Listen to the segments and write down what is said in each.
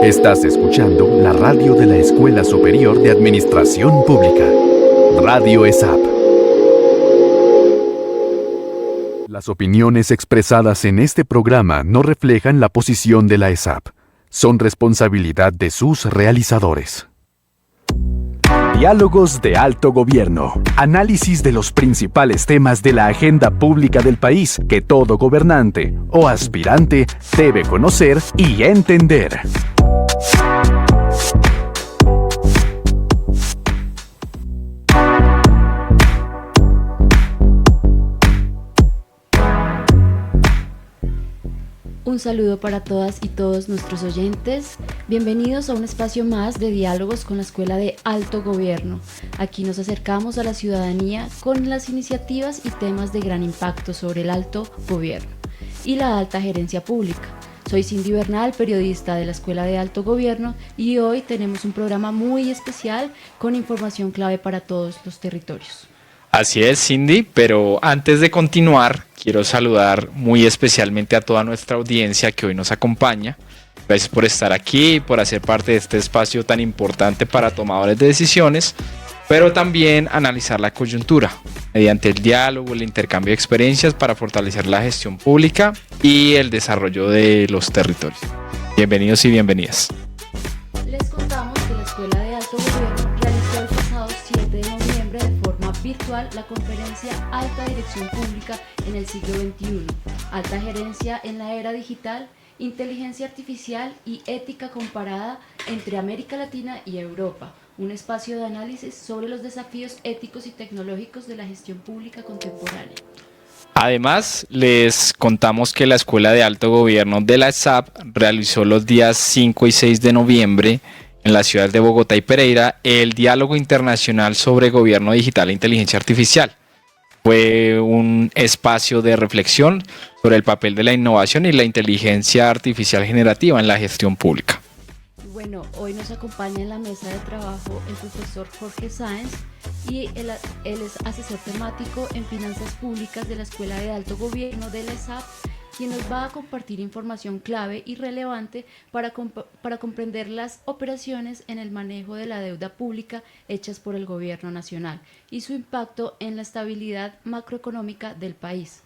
Estás escuchando la radio de la Escuela Superior de Administración Pública, Radio ESAP. Las opiniones expresadas en este programa no reflejan la posición de la ESAP. Son responsabilidad de sus realizadores. Diálogos de alto gobierno. Análisis de los principales temas de la agenda pública del país que todo gobernante o aspirante debe conocer y entender. Un saludo para todas y todos nuestros oyentes. Bienvenidos a un espacio más de diálogos con la Escuela de Alto Gobierno. Aquí nos acercamos a la ciudadanía con las iniciativas y temas de gran impacto sobre el alto gobierno y la alta gerencia pública. Soy Cindy Bernal, periodista de la Escuela de Alto Gobierno, y hoy tenemos un programa muy especial con información clave para todos los territorios. Así es, Cindy, pero antes de continuar, quiero saludar muy especialmente a toda nuestra audiencia que hoy nos acompaña. Gracias por estar aquí, por hacer parte de este espacio tan importante para tomadores de decisiones, pero también analizar la coyuntura mediante el diálogo, el intercambio de experiencias para fortalecer la gestión pública y el desarrollo de los territorios. Bienvenidos y bienvenidas. Les contamos que la Escuela de Alto Gobierno realizó el pasado 7 de noviembre de forma virtual la conferencia Alta Dirección Pública en el siglo XXI, Alta Gerencia en la Era Digital, Inteligencia Artificial y Ética Comparada entre América Latina y Europa, un espacio de análisis sobre los desafíos éticos y tecnológicos de la gestión pública contemporánea. Además, les contamos que la Escuela de Alto Gobierno de la ESAP realizó los días 5 y 6 de noviembre en la ciudad de Bogotá y Pereira el Diálogo Internacional sobre Gobierno Digital e Inteligencia Artificial. Fue un espacio de reflexión sobre el papel de la innovación y la inteligencia artificial generativa en la gestión pública. Bueno, hoy nos acompaña en la mesa de trabajo el profesor Jorge Sáenz y él es asesor temático en finanzas públicas de la Escuela de Alto Gobierno de la ESAP, quien nos va a compartir información clave y relevante para comprender las operaciones en el manejo de la deuda pública hechas por el gobierno nacional y su impacto en la estabilidad macroeconómica del país.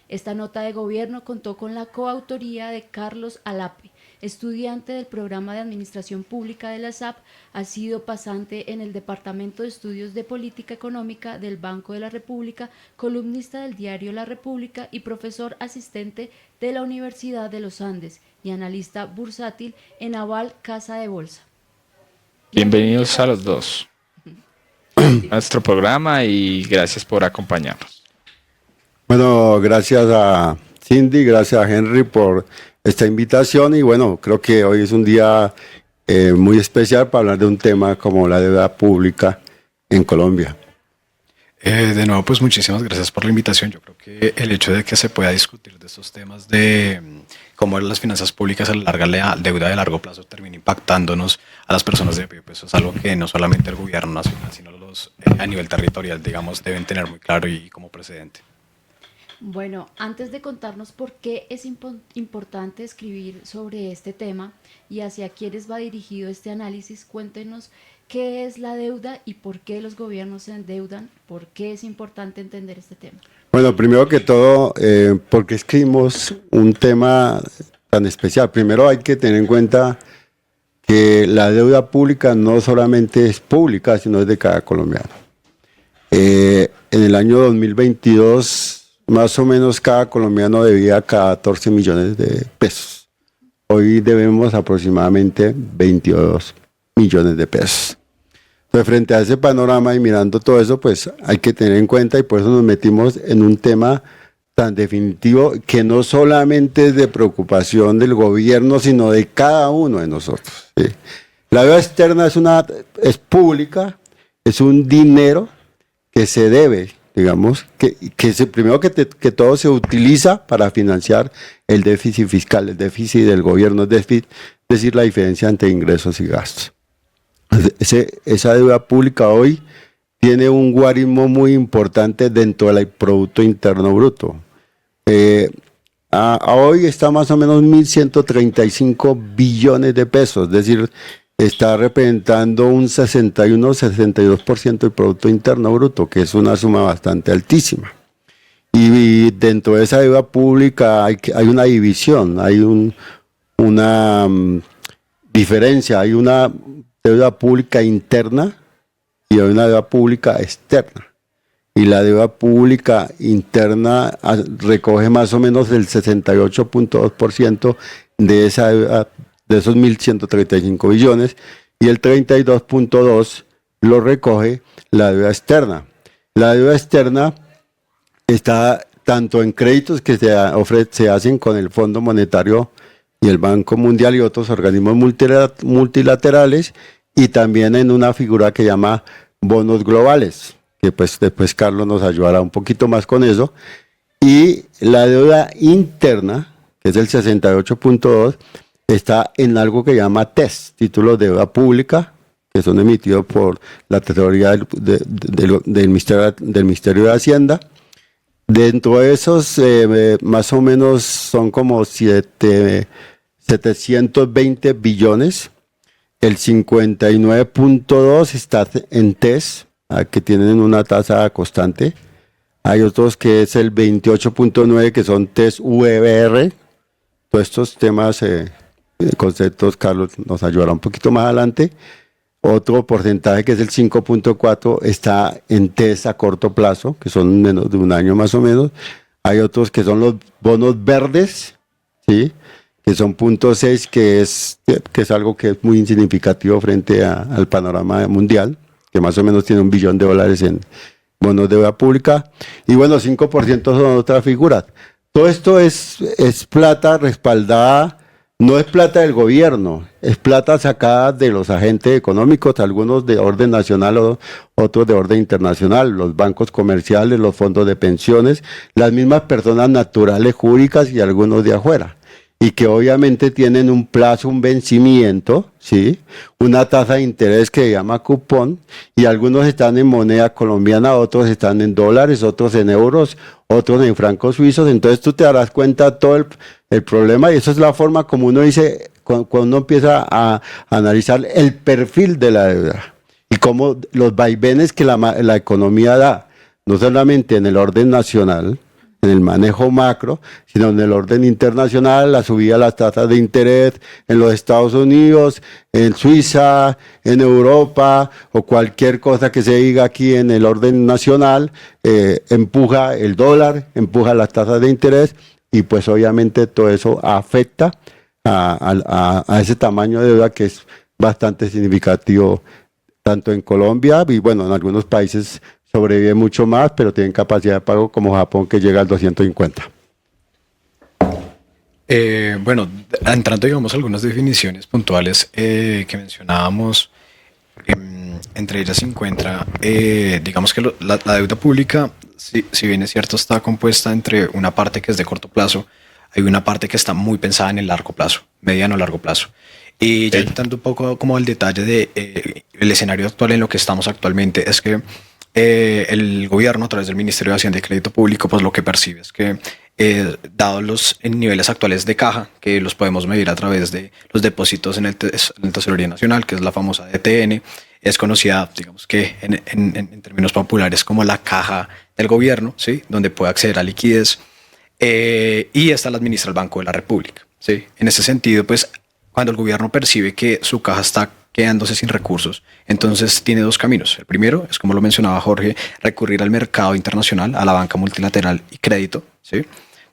Esta nota de gobierno contó con la coautoría de Carlos Alape, estudiante del programa de Administración Pública de la ESAP, ha sido pasante en el Departamento de Estudios de Política Económica del Banco de la República, columnista del diario La República y profesor asistente de la Universidad de los Andes y analista bursátil en Aval Casa de Bolsa. Bienvenidos a los dos a nuestro programa y gracias por acompañarnos. Bueno, gracias a Cindy, gracias a Henry por esta invitación y bueno, creo que hoy es un día muy especial para hablar de un tema como la deuda pública en Colombia. De nuevo, pues muchísimas gracias por la invitación. Yo creo que el hecho de que se pueda discutir de estos temas de cómo las finanzas públicas a la deuda de largo plazo termina impactándonos a las personas de pie, pues eso es algo que no solamente el gobierno nacional, sino los a nivel territorial, digamos, deben tener muy claro y como precedente. Bueno, antes de contarnos por qué es importante escribir sobre este tema y hacia quiénes va dirigido este análisis, cuéntenos qué es la deuda y por qué los gobiernos se endeudan, por qué es importante entender este tema. Bueno, primero que todo, ¿por qué escribimos un tema tan especial? Primero hay que tener en cuenta que la deuda pública no solamente es pública, sino es de cada colombiano. En el año 2022... más o menos cada colombiano debía 14 millones de pesos. Hoy debemos aproximadamente 22 millones de pesos. Entonces, frente a ese panorama y mirando todo eso, pues hay que tener en cuenta y por eso nos metimos en un tema tan definitivo que no solamente es de preocupación del gobierno, sino de cada uno de nosotros. ¿Sí? La deuda externa es pública, es un dinero que se debe, digamos, primero que todo se utiliza para financiar el déficit fiscal, el déficit del gobierno, es decir, la diferencia entre ingresos y gastos. Esa deuda pública hoy tiene un guarismo muy importante dentro del Producto Interno Bruto. a hoy está más o menos 1.135 billones de pesos, es decir, está representando un 61-62% del Producto Interno Bruto, que es una suma bastante altísima. Y dentro de esa deuda pública hay una división, hay una diferencia, hay una deuda pública interna y hay una deuda pública externa. Y la deuda pública interna recoge más o menos el 68.2% de esa deuda, de esos 1.135 billones, y el 32.2% lo recoge la deuda externa. La deuda externa está tanto en créditos que se hacen con el Fondo Monetario y el Banco Mundial y otros organismos multilaterales, y también en una figura que llama bonos globales, que pues después Carlos nos ayudará un poquito más con eso. Y la deuda interna, que es el 68.2%, está en algo que llama TES, títulos de deuda pública, que son emitidos por la Tesorería del Ministerio de Hacienda. Dentro de esos, más o menos son como 720 billones. El 59.2 está en TES, que tienen una tasa constante. Hay otros que es el 28.9, que son TES UEBR. Todos estos temas, conceptos, Carlos nos ayudará un poquito más adelante. Otro porcentaje, que es el 5.4, está en TES a corto plazo, que son menos de un año más o menos. Hay otros que son los bonos verdes, ¿sí?, que son 0.6, que es algo que es muy insignificativo frente al panorama mundial, que más o menos tiene $1 billón en bonos de deuda pública. Y bueno, 5% son otras figuras. Todo esto es plata respaldada. No es plata del gobierno, es plata sacada de los agentes económicos, algunos de orden nacional, otros de orden internacional, los bancos comerciales, los fondos de pensiones, las mismas personas naturales jurídicas y algunos de afuera. Y que obviamente tienen un plazo, un vencimiento, ¿sí?, una tasa de interés que se llama cupón, y algunos están en moneda colombiana, otros están en dólares, otros en euros, otros en francos suizos. Entonces tú te darás cuenta todo el problema, y eso es la forma como uno dice, cuando uno empieza a analizar el perfil de la deuda y cómo los vaivenes que la economía da, no solamente en el orden nacional, en el manejo macro, sino en el orden internacional, la subida de las tasas de interés en los Estados Unidos, en Suiza, en Europa, o cualquier cosa que se diga aquí en el orden nacional, empuja el dólar, empuja las tasas de interés, y pues obviamente todo eso afecta a ese tamaño de deuda, que es bastante significativo tanto en Colombia y bueno, en algunos países sobrevive mucho más, pero tienen capacidad de pago como Japón, que llega al 250. Bueno, entrando, digamos, algunas definiciones puntuales que mencionábamos, entre ellas se encuentra, digamos que la deuda pública, si bien es cierto, está compuesta entre una parte que es de corto plazo, hay una parte que está muy pensada en el largo plazo, mediano o largo plazo. Y ya entrando un poco como al detalle de el escenario actual en lo que estamos actualmente, es que el gobierno, a través del Ministerio de Hacienda y Crédito Público, pues lo que percibe es que, dados los niveles actuales de caja, que los podemos medir a través de los depósitos en el Tesorería Nacional, que es la famosa DTN, es conocida, digamos que en términos populares, como la caja del gobierno, ¿sí?, donde puede acceder a liquidez, y esta la administra el Banco de la República, ¿sí? En ese sentido, pues, cuando el gobierno percibe que su caja está quedándose sin recursos, entonces tiene dos caminos. El primero es, como lo mencionaba Jorge, recurrir al mercado internacional, a la banca multilateral y crédito, ¿sí?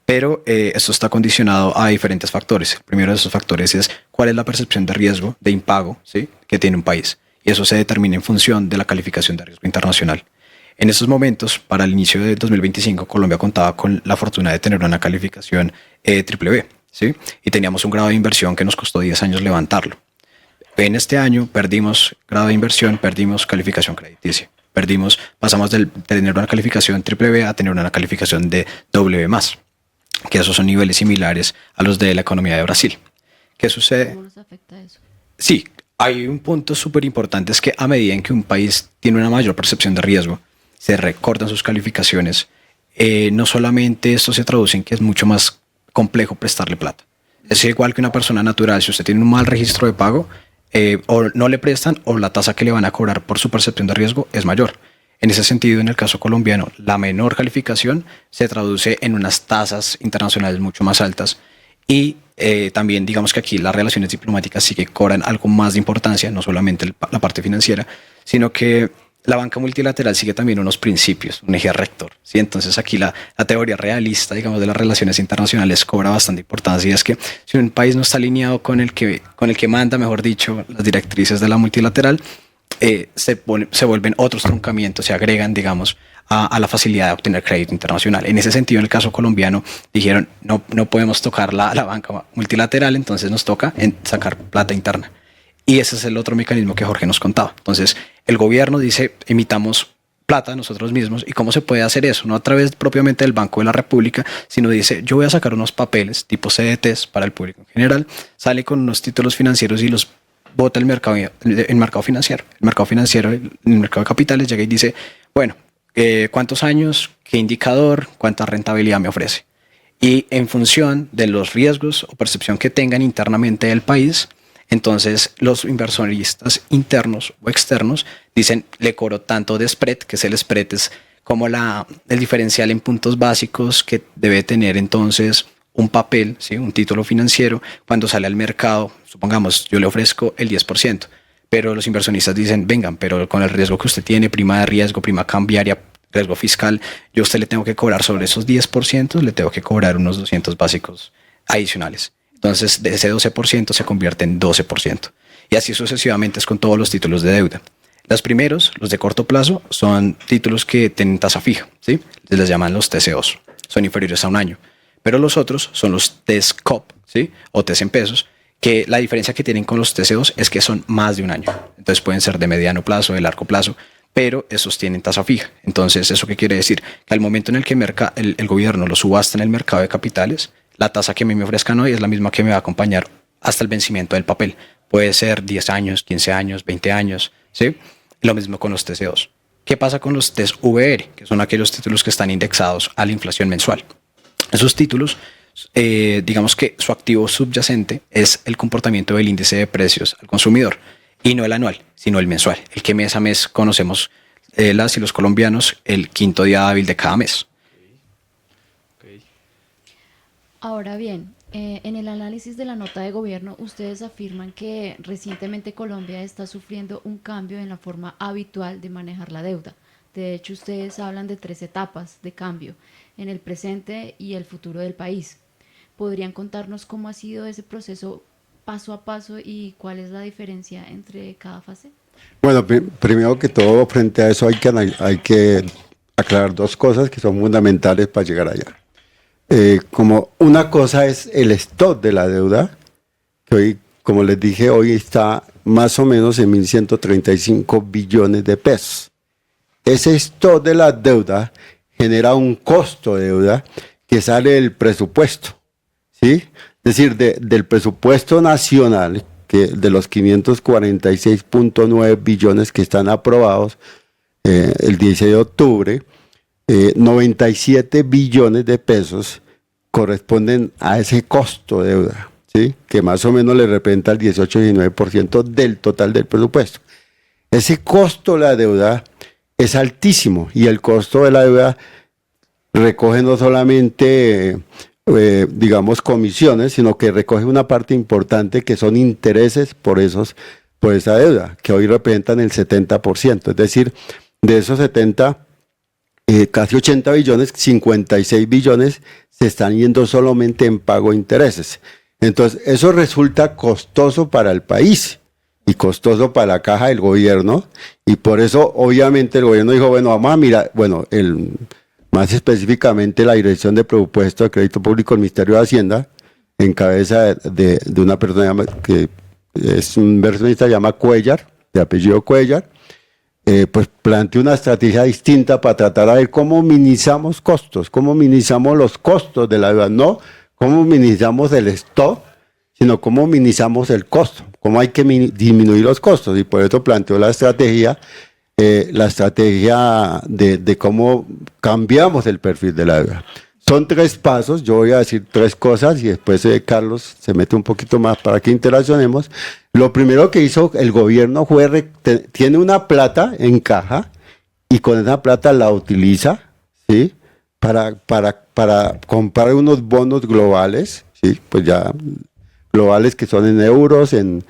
Pero esto está condicionado a diferentes factores. El primero de esos factores es cuál es la percepción de riesgo, de impago, ¿sí?, que tiene un país. Y eso se determina en función de la calificación de riesgo internacional. En estos momentos, para el inicio de 2025, Colombia contaba con la fortuna de tener una calificación BBB, ¿sí? Y teníamos un grado de inversión que nos costó 10 años levantarlo. En este año perdimos grado de inversión, perdimos calificación crediticia. Pasamos de tener una calificación BBB a tener una calificación de BB+, que esos son niveles similares a los de la economía de Brasil. ¿Qué sucede? ¿Cómo nos afecta eso? Sí, hay un punto súper importante, es que a medida en que un país tiene una mayor percepción de riesgo, se recortan sus calificaciones, no solamente esto se traduce en que es mucho más complejo prestarle plata. Es igual que una persona natural, si usted tiene un mal registro de pago, o no le prestan o la tasa que le van a cobrar por su percepción de riesgo es mayor. En ese sentido, en el caso colombiano, la menor calificación se traduce en unas tasas internacionales mucho más altas y también digamos que aquí las relaciones diplomáticas sí que cobran algo más de importancia, no solamente la parte financiera, sino que la banca multilateral sigue también unos principios, un eje rector, ¿sí? Entonces aquí la teoría realista, digamos, de las relaciones internacionales cobra bastante importancia, y es que si un país no está alineado con el que manda, mejor dicho, las directrices de la multilateral, se vuelven otros truncamientos, se agregan, digamos, a la facilidad de obtener crédito internacional. En ese sentido, en el caso colombiano, dijeron, no podemos tocar la banca multilateral, entonces nos toca sacar plata interna. Y ese es el otro mecanismo que Jorge nos contaba. Entonces, el gobierno dice, emitamos plata nosotros mismos. ¿Y cómo se puede hacer eso? No a través propiamente del Banco de la República, sino dice, yo voy a sacar unos papeles tipo CDTs para el público en general, sale con unos títulos financieros y los bota el mercado financiero. El mercado financiero, el mercado de capitales llega y dice, bueno, ¿cuántos años? ¿Qué indicador? ¿Cuánta rentabilidad me ofrece? Y en función de los riesgos o percepción que tengan internamente del país, entonces los inversionistas internos o externos dicen, le cobro tanto de spread, que es el spread, es como el diferencial en puntos básicos que debe tener entonces un papel, ¿sí? Un título financiero, cuando sale al mercado, supongamos, yo le ofrezco el 10%, pero los inversionistas dicen, vengan, pero con el riesgo que usted tiene, prima de riesgo, prima cambiaria, riesgo fiscal, yo a usted le tengo que cobrar sobre esos 10%, le tengo que cobrar unos 200 básicos adicionales. Entonces, de ese 12% se convierte en 12%. Y así sucesivamente es con todos los títulos de deuda. Los primeros, los de corto plazo, son títulos que tienen tasa fija, ¿sí? Les llaman los TCOs, son inferiores a un año. Pero los otros son los TESCOP, ¿sí? O TES en pesos, que la diferencia que tienen con los TCOs es que son más de un año. Entonces pueden ser de mediano plazo, de largo plazo, pero esos tienen tasa fija. Entonces, ¿eso qué quiere decir? Que al momento en el que el gobierno lo subasta en el mercado de capitales, la tasa que me ofrezcan hoy es la misma que me va a acompañar hasta el vencimiento del papel. Puede ser 10 años, 15 años, 20 años, ¿sí? Lo mismo con los TCOs. ¿Qué pasa con los TES-VR? Que son aquellos títulos que están indexados a la inflación mensual. Esos títulos, digamos que su activo subyacente es el comportamiento del índice de precios al consumidor, y no el anual, sino el mensual, el que mes a mes conocemos las y los colombianos el quinto día hábil de cada mes. Ahora bien, en el análisis de la nota de gobierno, ustedes afirman que recientemente Colombia está sufriendo un cambio en la forma habitual de manejar la deuda. De hecho, ustedes hablan de 3 etapas de cambio en el presente y el futuro del país. ¿Podrían contarnos cómo ha sido ese proceso paso a paso y cuál es la diferencia entre cada fase? Bueno, primero que todo, frente a eso hay que aclarar 2 cosas que son fundamentales para llegar allá. Como una cosa es el stock de la deuda, que hoy, como les dije, hoy está más o menos en 1.135 billones de pesos. Ese stock de la deuda genera un costo de deuda que sale del presupuesto, ¿sí? Es decir, del presupuesto nacional, que de los 546.9 billones que están aprobados el 16 de octubre, 97 billones de pesos corresponden a ese costo de deuda, ¿sí? Que más o menos le representa el 18-19% del total del presupuesto. Ese costo de la deuda es altísimo, y el costo de la deuda recoge no solamente, digamos, comisiones, sino que recoge una parte importante que son intereses por esa deuda, que hoy representan el 70%. Es decir, de esos 70, casi 80 billones, 56 billones se están yendo solamente en pago de intereses. Entonces, eso resulta costoso para el país y costoso para la caja del gobierno, y por eso obviamente el gobierno dijo, bueno, vamos a mirar, bueno, más específicamente la Dirección de Presupuesto de Crédito Público del Ministerio de Hacienda, en cabeza de una persona que es un inversionista, se llama Cuellar, de apellido Cuellar, pues planteó una estrategia distinta para tratar de ver cómo minimizamos costos, cómo minimizamos los costos de la deuda, no cómo minimizamos el stock, sino cómo minimizamos el costo, cómo hay que disminuir los costos, y por eso planteó la estrategia de cómo cambiamos el perfil de la deuda. Son 3 pasos, yo voy a decir 3 cosas y después Carlos se mete un poquito más para que interaccionemos. Lo primero que hizo el gobierno fue, tiene una plata en caja y con esa plata la utiliza, ¿sí? Para comprar unos bonos globales, ¿sí? Pues ya globales que son en euros, en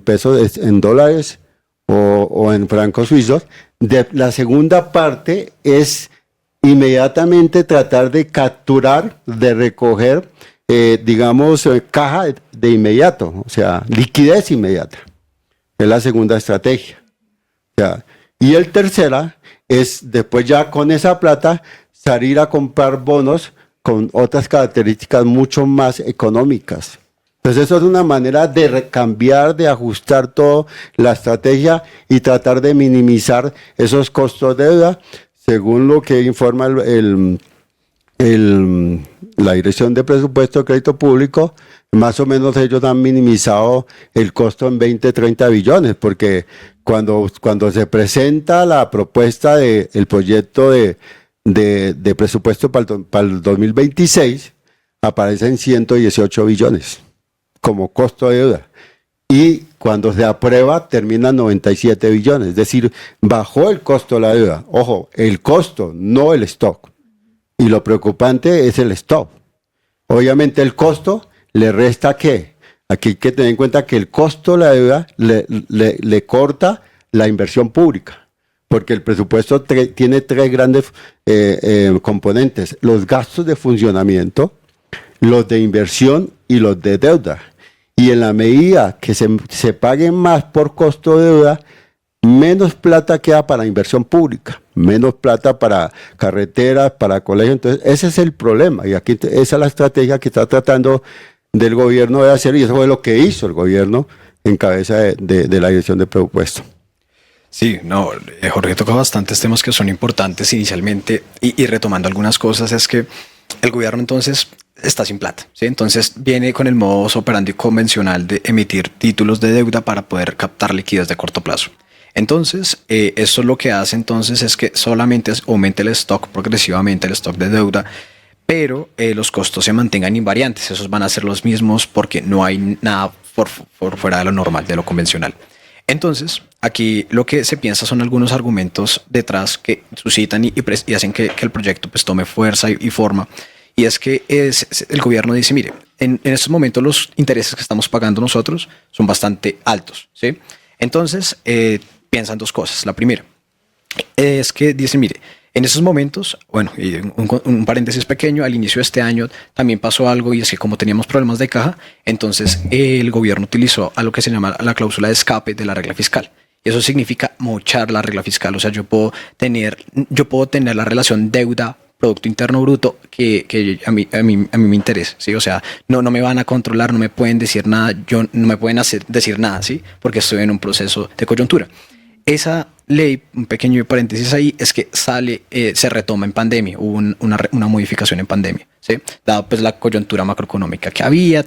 pesos, en dólares o en francos suizos. La segunda parte es inmediatamente tratar de capturar, de recoger, caja de inmediato, o sea, liquidez inmediata. Es la segunda estrategia. O sea, y el tercera es después ya con esa plata salir a comprar bonos con otras características mucho más económicas. Entonces eso es una manera de cambiar, de ajustar toda la estrategia y tratar de minimizar esos costos de deuda, según lo que informa la Dirección de Presupuesto de Crédito Público. Más o menos ellos han minimizado el costo en 20-30 billones, porque cuando se presenta la propuesta del proyecto de presupuesto para el 2026, aparecen 118 billones como costo de deuda. Y cuando se aprueba, termina 97 billones. Es decir, bajó el costo de la deuda. Ojo, el costo, no el stock. Y lo preocupante es el stock. Obviamente el costo le resta ¿qué? Aquí hay que tener en cuenta que el costo de la deuda le corta la inversión pública. Porque el presupuesto tiene 3 grandes componentes: los gastos de funcionamiento, los de inversión y los de deuda. Y en la medida que se paguen más por costo de deuda, menos plata queda para inversión pública, menos plata para carreteras, para colegios. Entonces, ese es el problema. Y aquí esa es la estrategia que está tratando del gobierno de hacer, y eso fue lo que hizo el gobierno en cabeza de la Dirección de Presupuesto. Sí, no, Jorge tocó bastantes temas que son importantes inicialmente y retomando algunas cosas es que el gobierno entonces está sin plata, ¿sí? Entonces viene con el modus operandi convencional de emitir títulos de deuda para poder captar liquidez de corto plazo. Entonces, eso lo que hace entonces es que solamente aumente el stock progresivamente, el stock de deuda, pero los costos se mantengan invariantes. Esos van a ser los mismos porque no hay nada por fuera de lo normal, de lo convencional. Entonces, aquí lo que se piensa son algunos argumentos detrás que suscitan y hacen que el proyecto pues tome fuerza y forma. Y es que el gobierno dice, mire, en estos momentos los intereses que estamos pagando nosotros son bastante altos, ¿sí? Entonces, piensan 2 cosas. La primera es que dice, mire, en esos momentos, bueno, y un paréntesis pequeño, al inicio de este año también pasó algo, y es que como teníamos problemas de caja, entonces el gobierno utilizó a lo que se llama la cláusula de escape de la regla fiscal. Y eso significa mochar la regla fiscal. O sea, yo puedo tener la relación deuda Producto Interno Bruto que a mí me interesa, ¿sí? O sea, no me van a controlar, no me pueden decir nada, no me pueden decir nada, ¿sí? Porque estoy en un proceso de coyuntura. Esa ley, un pequeño paréntesis ahí, es que se retoma en pandemia, hubo una modificación en pandemia, ¿sí? Dado pues la coyuntura macroeconómica que había,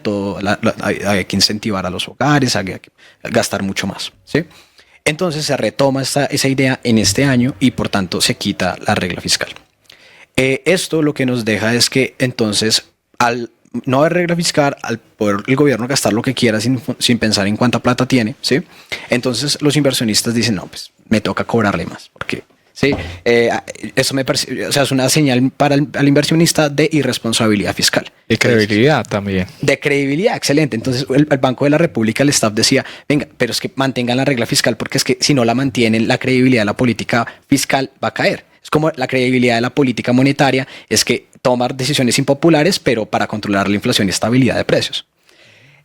hay que incentivar a los hogares, hay que gastar mucho más, ¿sí? Entonces se retoma esa idea en este año y por tanto se quita la regla fiscal. Esto lo que nos deja es que entonces al no haber regla fiscal, al poder el gobierno gastar lo que quiera sin pensar en cuánta plata tiene, ¿sí? Entonces los inversionistas dicen, no, pues me toca cobrarle más, porque ¿sí? Eso o sea, es una señal para al inversionista de irresponsabilidad fiscal. De credibilidad también. De credibilidad, excelente. Entonces el Banco de la República, el staff decía, venga, pero es que mantengan la regla fiscal porque es que si no la mantienen, la credibilidad de la política fiscal va a caer. Es como la credibilidad de la política monetaria, es que tomar decisiones impopulares, pero para controlar la inflación y estabilidad de precios.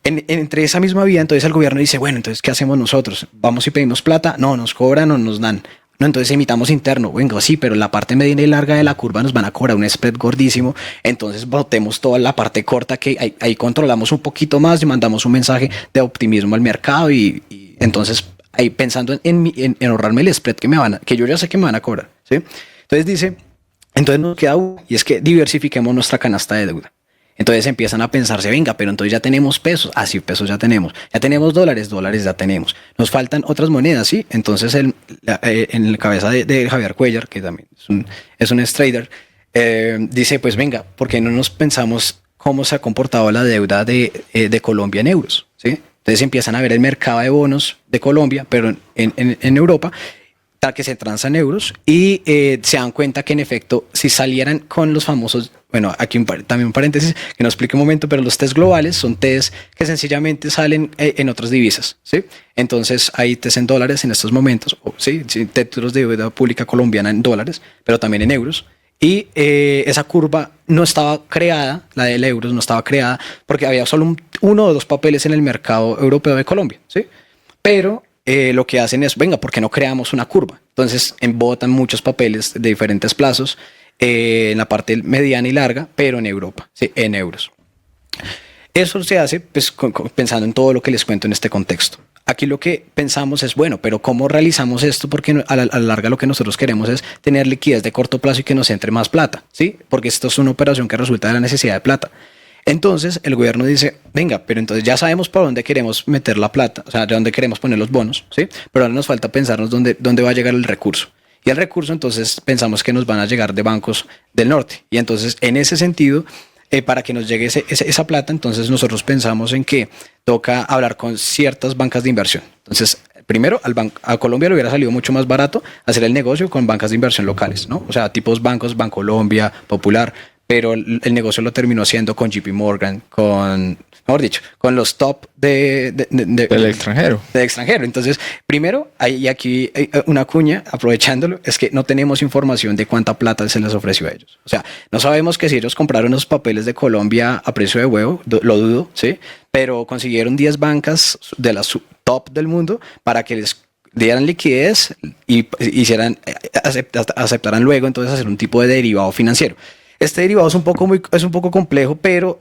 Entre esa misma vía, entonces el gobierno dice, bueno, entonces, ¿qué hacemos nosotros? ¿Vamos y pedimos plata? No, nos cobran o nos dan. No, entonces emitamos interno. Venga, sí, pero la parte media y larga de la curva nos van a cobrar un spread gordísimo. Entonces botemos toda la parte corta que ahí controlamos un poquito más y mandamos un mensaje de optimismo al mercado y entonces ahí pensando en ahorrarme el spread que yo ya sé que me van a cobrar, ¿sí? Entonces nos queda y es que diversifiquemos nuestra canasta de deuda. Entonces empiezan a pensarse, venga, pero entonces ya tenemos pesos. Ah, sí, pesos ya tenemos dólares ya tenemos. Nos faltan otras monedas, ¿sí? Entonces en la cabeza de Javier Cuellar, que también es un trader, dice, pues venga, ¿por qué no nos pensamos cómo se ha comportado la deuda de Colombia en euros? ¿Sí? Entonces empiezan a ver el mercado de bonos de Colombia, pero en Europa, que se transan euros, y se dan cuenta que en efecto, si salieran con los famosos, bueno, aquí también un paréntesis, que no explique un momento, pero los test globales son test que sencillamente salen en otras divisas, ¿sí? Entonces hay test en dólares en estos momentos, ¿sí? Títulos de deuda pública colombiana en dólares, pero también en euros. Y esa curva no estaba creada, la del euros no estaba creada, porque había solo uno o dos papeles en el mercado europeo de Colombia, ¿sí? Pero lo que hacen es, venga, ¿por qué no creamos una curva? Entonces embotan muchos papeles de diferentes plazos en la parte mediana y larga, pero en Europa, ¿sí? En euros. Eso se hace pues, pensando en todo lo que les cuento en este contexto. Aquí lo que pensamos es, bueno, pero ¿cómo realizamos esto? Porque a la larga lo que nosotros queremos es tener liquidez de corto plazo y que nos entre más plata, ¿sí? Porque esto es una operación que resulta de la necesidad de plata. Entonces el gobierno dice, venga, pero entonces ya sabemos por dónde queremos meter la plata, o sea, de dónde queremos poner los bonos, ¿sí? Pero ahora nos falta pensarnos dónde va a llegar el recurso. Y el recurso entonces pensamos que nos van a llegar de bancos del norte. Y entonces en ese sentido, para que nos llegue esa plata, entonces nosotros pensamos en que toca hablar con ciertas bancas de inversión. Entonces, primero, a Colombia le hubiera salido mucho más barato hacer el negocio con bancas de inversión locales, ¿no? O sea, tipos bancos, Bancolombia, Popular, pero el negocio lo terminó haciendo con JP Morgan, mejor dicho, con los top del extranjero. Del extranjero. Entonces, primero, hay aquí una cuña, aprovechándolo, es que no tenemos información de cuánta plata se les ofreció a ellos. O sea, no sabemos que si ellos compraron los papeles de Colombia a precio de huevo, lo dudo, ¿sí? Pero consiguieron 10 bancas de las top del mundo para que les dieran liquidez y aceptaran luego entonces hacer un tipo de derivado financiero. Este derivado es un poco complejo, pero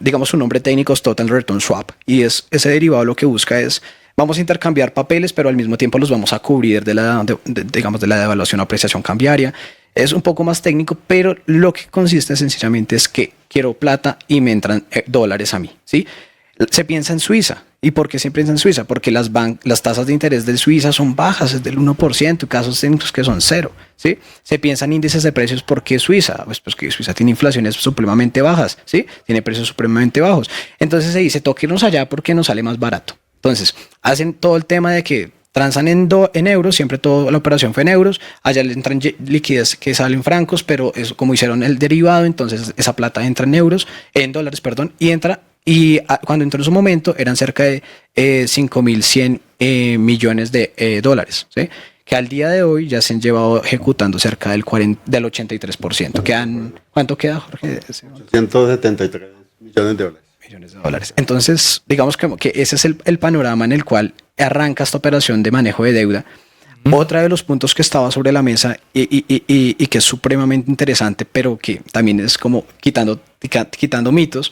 digamos su nombre técnico es Total Return Swap, y ese derivado lo que busca es, vamos a intercambiar papeles, pero al mismo tiempo los vamos a cubrir de la devaluación o apreciación cambiaria. Es un poco más técnico, pero lo que consiste sencillamente es que quiero plata y me entran dólares a mí, ¿sí? Se piensa en Suiza. ¿Y por qué se piensa en Suiza? Porque las tasas de interés de Suiza son bajas, es del 1%, casos técnicos que son 0, ¿sí? Se piensa en índices de precios. ¿Por qué Suiza? Pues que Suiza tiene inflaciones supremamente bajas, ¿sí? Tiene precios supremamente bajos. Entonces se dice, toca irnos allá porque nos sale más barato. Entonces, hacen todo el tema de que transan en euros, siempre toda la operación fue en euros, allá le entran liquidez que sale en francos, pero es como hicieron el derivado, entonces esa plata entra en dólares, y entra. Y cuando entró en su momento eran cerca de 5.100 millones de dólares, ¿sí? Que al día de hoy ya se han llevado ejecutando cerca del 83%. ¿Cuánto queda, Jorge? 173 millones de dólares. Millones de dólares. Entonces, digamos que ese es el panorama en el cual arranca esta operación de manejo de deuda. Otra de los puntos que estaba sobre la mesa y que es supremamente interesante, pero que también es como quitando mitos.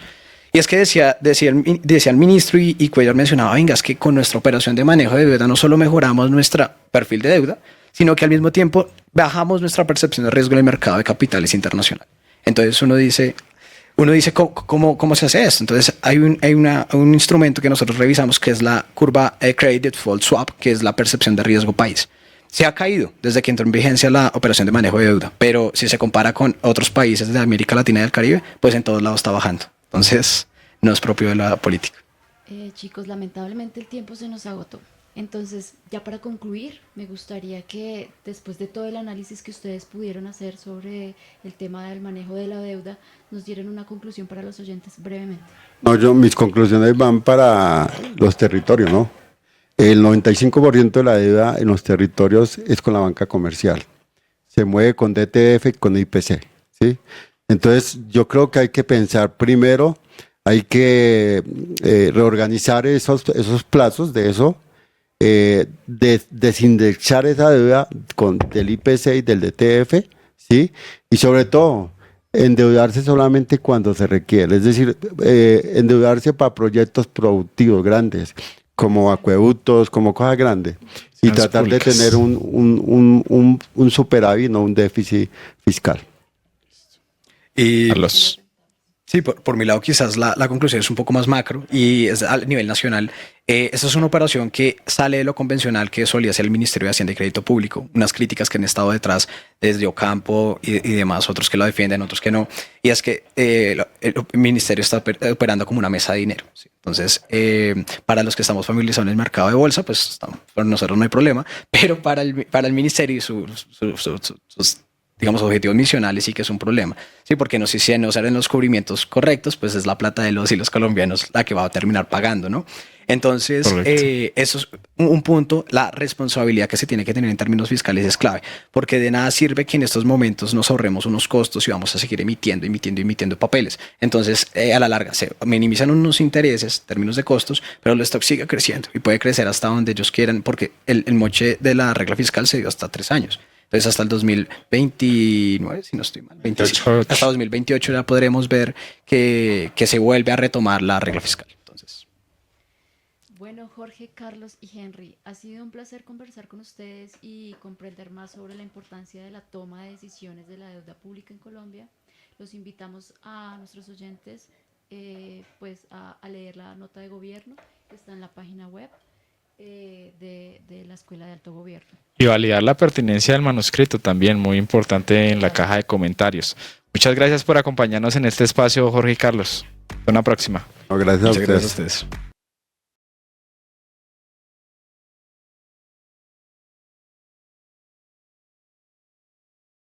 Y es que decía el ministro y Cuellar mencionaba, venga, es que con nuestra operación de manejo de deuda no solo mejoramos nuestro perfil de deuda, sino que al mismo tiempo bajamos nuestra percepción de riesgo en el mercado de capitales internacional. Entonces uno dice, ¿cómo se hace esto? Entonces hay un instrumento que nosotros revisamos que es la curva Credit Default Swap, que es la percepción de riesgo país. Se ha caído desde que entró en vigencia la operación de manejo de deuda, pero si se compara con otros países de América Latina y del Caribe, pues en todos lados está bajando. Entonces, no es propio de la política. Chicos, lamentablemente el tiempo se nos agotó. Entonces, ya para concluir, me gustaría que después de todo el análisis que ustedes pudieron hacer sobre el tema del manejo de la deuda, nos dieran una conclusión para los oyentes brevemente. No, mis conclusiones van para los territorios, ¿no? El 95% de la deuda en los territorios es con la banca comercial. Se mueve con DTF y con IPC, ¿sí? Entonces, yo creo que hay que pensar primero, hay que reorganizar esos plazos de eso, desindexar esa deuda del IPC y del DTF, ¿sí? Y sobre todo, endeudarse solamente cuando se requiere, es decir, endeudarse para proyectos productivos grandes, como acueductos, como cosas grandes, y tratar de tener un superávit, no un déficit fiscal. Y Carlos. Sí, por mi lado quizás la conclusión es un poco más macro y es a nivel nacional. Esta es una operación que sale de lo convencional que solía ser el Ministerio de Hacienda y Crédito Público, unas críticas que han estado detrás desde Ocampo y demás, otros que lo defienden, otros que no, y es que el Ministerio está operando como una mesa de dinero, ¿sí? Entonces, para los que estamos familiarizados en el mercado de bolsa, pues por nosotros no hay problema, pero para el Ministerio y sus digamos, objetivos misionales sí que es un problema. Sí, porque si no salen los cubrimientos correctos, pues es la plata de los y los colombianos la que va a terminar pagando, ¿no? Entonces, eso es un punto. La responsabilidad que se tiene que tener en términos fiscales es clave, porque de nada sirve que en estos momentos nos ahorremos unos costos y vamos a seguir emitiendo papeles. Entonces, a la larga se minimizan unos intereses en términos de costos, pero el stock sigue creciendo y puede crecer hasta donde ellos quieran, porque el moche de la regla fiscal se dio hasta 3 años. Entonces hasta el 2029, si no estoy mal, 25, hasta 2028 ya podremos ver que se vuelve a retomar la regla fiscal. Entonces, Bueno, Jorge, Carlos y Henry, ha sido un placer conversar con ustedes y comprender más sobre la importancia de la toma de decisiones de la deuda pública en Colombia. Los invitamos a nuestros oyentes pues a leer la nota de gobierno que está en la página web de la Escuela de Alto Gobierno. Y validar la pertinencia del manuscrito también, muy importante en la caja de comentarios. Muchas gracias por acompañarnos en este espacio, Jorge y Carlos. Hasta una próxima. No, gracias a muchas ustedes. gracias a ustedes.